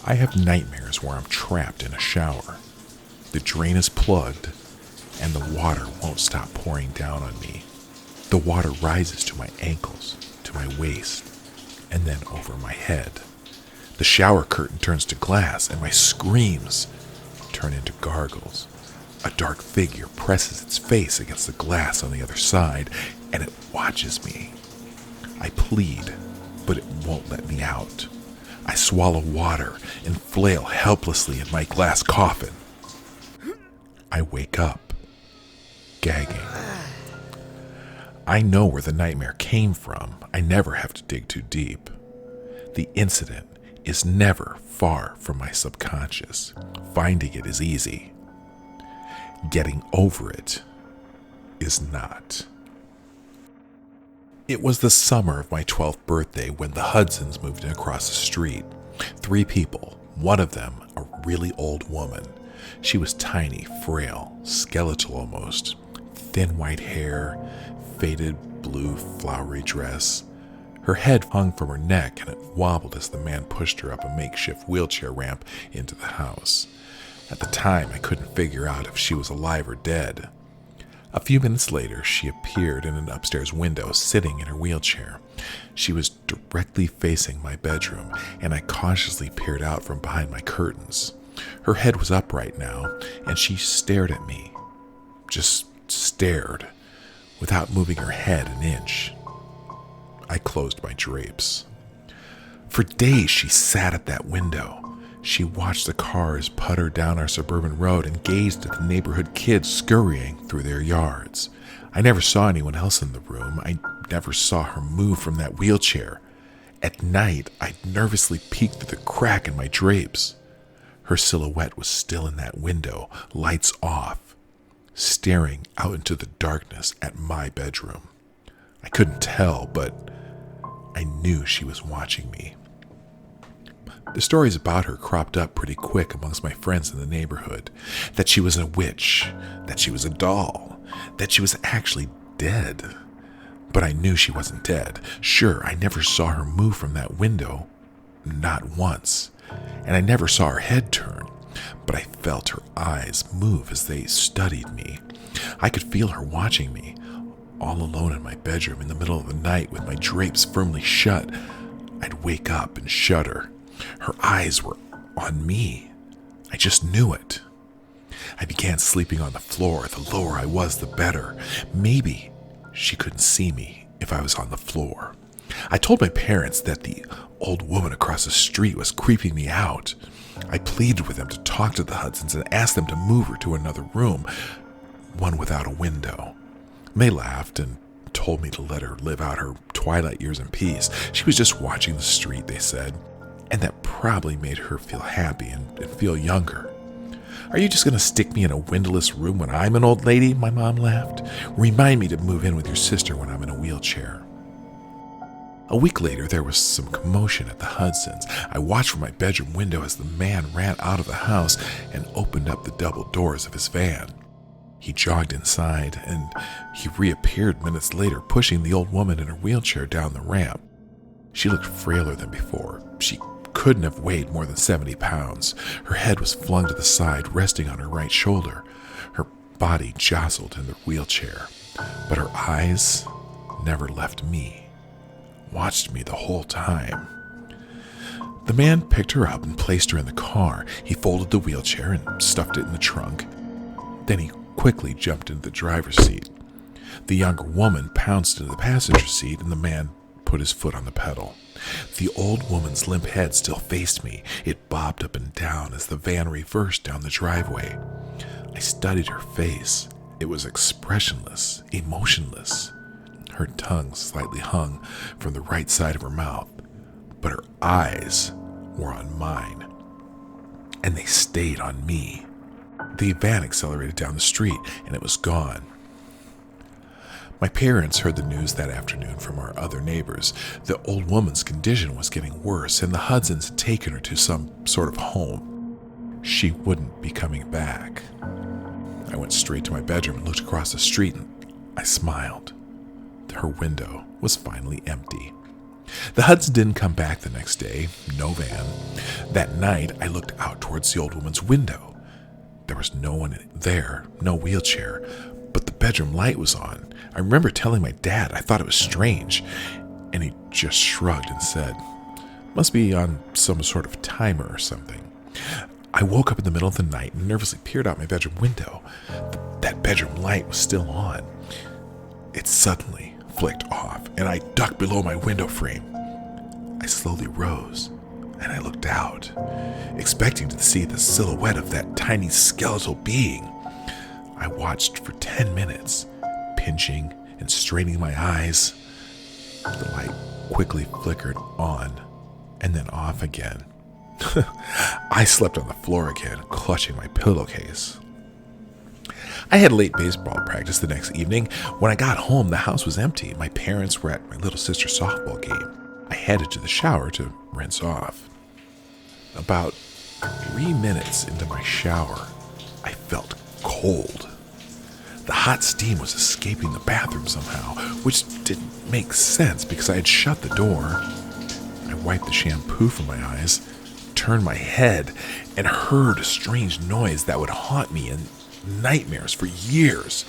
I have nightmares where I'm trapped in a shower. The drain is plugged, and the water won't stop pouring down on me. The water rises to my ankles, to my waist, and then over my head. The shower curtain turns to glass, and my screams turn into gargles. A dark figure presses its face against the glass on the other side, and it watches me. I plead, but it won't let me out. I swallow water and flail helplessly in my glass coffin. I wake up, gagging. I know where the nightmare came from. I never have to dig too deep. The incident is never far from my subconscious. Finding it is easy. Getting over it is not. It was the summer of my 12th birthday when the Hudsons moved in across the street. 3 people, one of them a really old woman. She was tiny, frail, skeletal almost, thin white hair, faded blue flowery dress. Her head hung from her neck and it wobbled as the man pushed her up a makeshift wheelchair ramp into the house. At the time, I couldn't figure out if she was alive or dead. A few minutes later, she appeared in an upstairs window, sitting in her wheelchair. She was directly facing my bedroom, and I cautiously peered out from behind my curtains. Her head was upright now, and she stared at me. Just stared, without moving her head an inch. I closed my drapes. For days, she sat at that window. She watched the cars putter down our suburban road and gazed at the neighborhood kids scurrying through their yards. I never saw anyone else in the room. I never saw her move from that wheelchair. At night, I nervously peeked through the crack in my drapes. Her silhouette was still in that window, lights off, staring out into the darkness at my bedroom. I couldn't tell, but I knew she was watching me. The stories about her cropped up pretty quick amongst my friends in the neighborhood. That she was a witch, that she was a doll, that she was actually dead. But I knew she wasn't dead. Sure, I never saw her move from that window, not once. And I never saw her head turn, but I felt her eyes move as they studied me. I could feel her watching me, all alone in my bedroom in the middle of the night with my drapes firmly shut. I'd wake up and shudder. Her eyes were on me. I just knew it. I began sleeping on the floor. The lower I was, the better. Maybe she couldn't see me if I was on the floor. I told my parents that the old woman across the street was creeping me out. I pleaded with them to talk to the Hudsons and asked them to move her to another room, one without a window. They laughed and told me to let her live out her twilight years in peace. She was just watching the street, they said. And that probably made her feel happy and feel younger. Are you just going to stick me in a windowless room when I'm an old lady? My mom laughed. Remind me to move in with your sister when I'm in a wheelchair. A week later, there was some commotion at the Hudsons. I watched from my bedroom window as the man ran out of the house and opened up the double doors of his van. He jogged inside, and he reappeared minutes later, pushing the old woman in her wheelchair down the ramp. She looked frailer than before. She couldn't have weighed more than 70 pounds. Her head was flung to the side, resting on her right shoulder. Her body jostled in the wheelchair, but her eyes never left me, watched me the whole time. The man picked her up and placed her in the car. He folded the wheelchair and stuffed it in the trunk. Then he quickly jumped into the driver's seat. The younger woman pounced into the passenger seat, and the man put his foot on the pedal. The old woman's limp head still faced me. It bobbed up and down as the van reversed down the driveway. I studied her face. It was expressionless, emotionless. Her tongue slightly hung from the right side of her mouth, but her eyes were on mine, and they stayed on me. The van accelerated down the street, and it was gone. My parents heard the news that afternoon from our other neighbors. The old woman's condition was getting worse, and the Hudsons had taken her to some sort of home. She wouldn't be coming back. I went straight to my bedroom and looked across the street, and I smiled. Her window was finally empty. The Hudson didn't come back the next day, no van. That night, I looked out towards the old woman's window. There was no one there, no wheelchair, but the bedroom light was on. I remember telling my dad I thought it was strange, and he just shrugged and said, "Must be on some sort of timer or something." I woke up in the middle of the night and nervously peered out my bedroom window. That bedroom light was still on. It suddenly flicked off, and I ducked below my window frame. I slowly rose, and I looked out, expecting to see the silhouette of that tiny skeletal being. I watched for 10 minutes, pinching and straining my eyes. The light quickly flickered on and then off again. I slept on the floor again, clutching my pillowcase. I had late baseball practice the next evening. When I got home, the house was empty. My parents were at my little sister's softball game. I headed to the shower to rinse off. About 3 minutes into my shower, I felt cold. The hot steam was escaping the bathroom somehow, which didn't make sense because I had shut the door. I wiped the shampoo from my eyes, turned my head, and heard a strange noise that would haunt me in nightmares for years.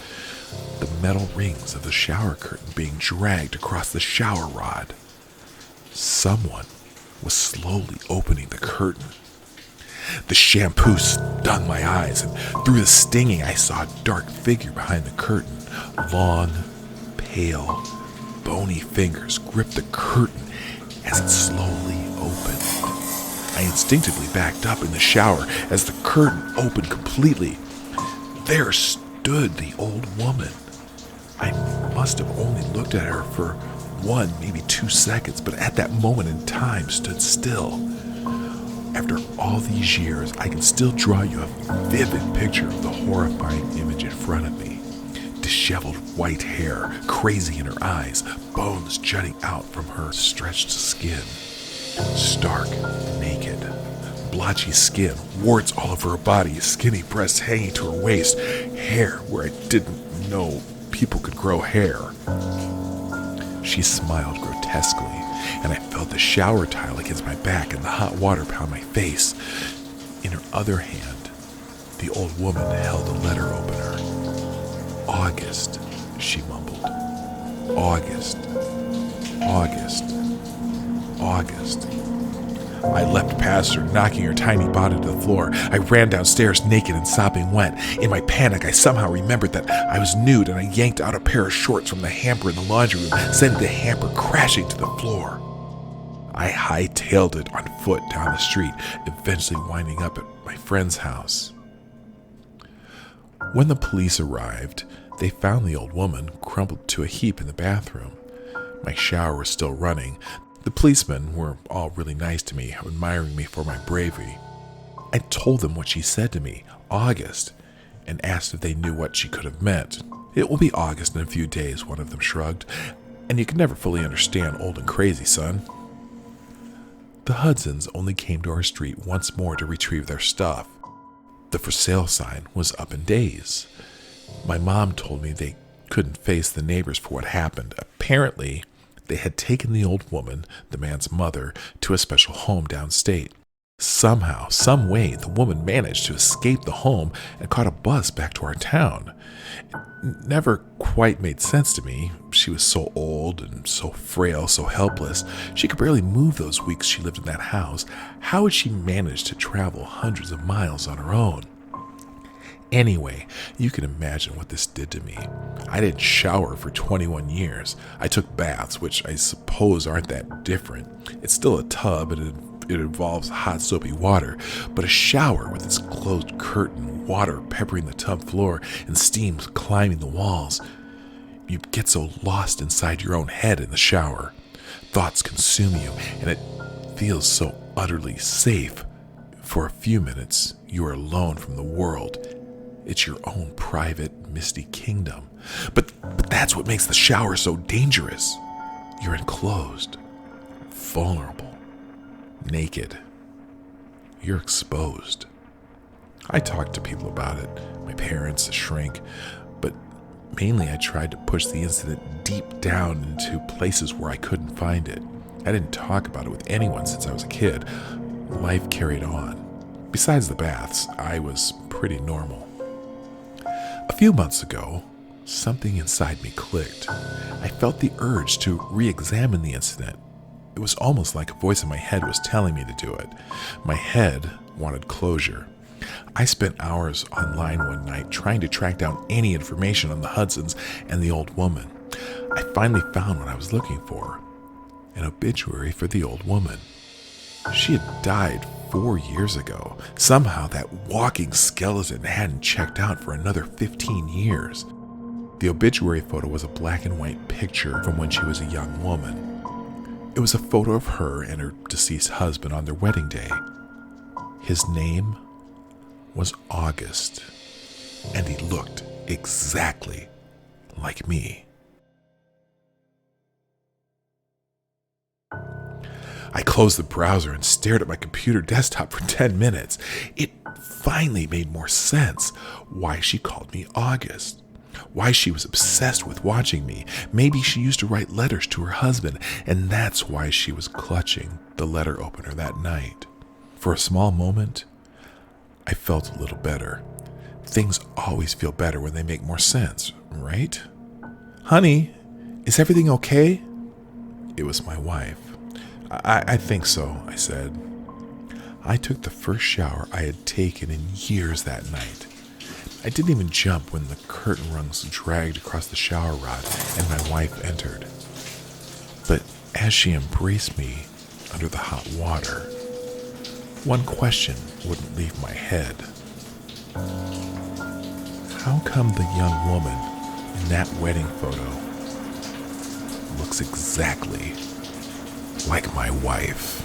The metal rings of the shower curtain being dragged across the shower rod. Someone was slowly opening the curtain. The shampoo stung my eyes, and through the stinging I saw a dark figure behind the curtain. Long, pale, bony fingers gripped the curtain as it slowly opened. I instinctively backed up in the shower as the curtain opened completely. There stood the old woman. I must have only looked at her for 1, maybe 2 seconds, but at that moment in time stood still. After all these years, I can still draw you a vivid picture of the horrifying image in front of me. Disheveled white hair, crazy in her eyes, bones jutting out from her stretched skin. Stark naked, blotchy skin, warts all over her body, skinny breasts hanging to her waist, hair where I didn't know people could grow hair. She smiled grotesquely, and I felt the shower tile against my back and the hot water pound my face. In her other hand, the old woman held a letter opener. "August," she mumbled. "August, August, August." I leapt past her, knocking her tiny body to the floor. I ran downstairs, naked and sopping wet. In my panic, I somehow remembered that I was nude, and I yanked out a pair of shorts from the hamper in the laundry room, sending the hamper crashing to the floor. I hightailed it on foot down the street, eventually winding up at my friend's house. When the police arrived, they found the old woman crumpled to a heap in the bathroom. My shower was still running. The policemen were all really nice to me, admiring me for my bravery. I told them what she said to me, August, and asked if they knew what she could have meant. "It will be August in a few days," one of them shrugged, "and you can never fully understand old and crazy, son." The Hudsons only came to our street once more to retrieve their stuff. The for sale sign was up in days. My mom told me they couldn't face the neighbors for what happened. Apparently, they had taken the old woman, the man's mother, to a special home downstate. Somehow, some way, the woman managed to escape the home and caught a bus back to our town. It never quite made sense to me. She was so old and so frail, so helpless. She could barely move those weeks she lived in that house. How had she managed to travel hundreds of miles on her own? Anyway, you can imagine what this did to me. I didn't shower for 21 years. I took baths, which I suppose aren't that different. It's still a tub, and it involves hot soapy water, but a shower with its closed curtain, water peppering the tub floor, and steam climbing the walls. You get so lost inside your own head in the shower. Thoughts consume you, and it feels so utterly safe. For a few minutes, you are alone from the world. It's your own private, misty kingdom. But that's what makes the shower so dangerous. You're enclosed, vulnerable, naked. You're exposed. I talked to people about it, my parents, a shrink, but mainly I tried to push the incident deep down into places where I couldn't find it. I didn't talk about it with anyone since I was a kid. Life carried on. Besides the baths, I was pretty normal. A few months ago, something inside me clicked. I felt the urge to re-examine the incident. It was almost like a voice in my head was telling me to do it. My head wanted closure. I spent hours online one night trying to track down any information on the Hudsons and the old woman. I finally found what I was looking for, an obituary for the old woman. She had died 4 years ago. Somehow that walking skeleton hadn't checked out for another 15 years. The obituary photo was a black and white picture from when she was a young woman. It was a photo of her and her deceased husband on their wedding day. His name was August, and he looked exactly like me. I closed the browser and stared at my computer desktop for 10 minutes. It finally made more sense why she called me August. Why she was obsessed with watching me. Maybe she used to write letters to her husband, and that's why she was clutching the letter opener that night. For a small moment, I felt a little better. Things always feel better when they make more sense, right? Honey, is everything okay? It was my wife. I think so, I said. I took the first shower I had taken in years that night. I didn't even jump when the curtain rungs dragged across the shower rod and my wife entered. But as she embraced me under the hot water, one question wouldn't leave my head. How come the young woman in that wedding photo looks exactly like my wife?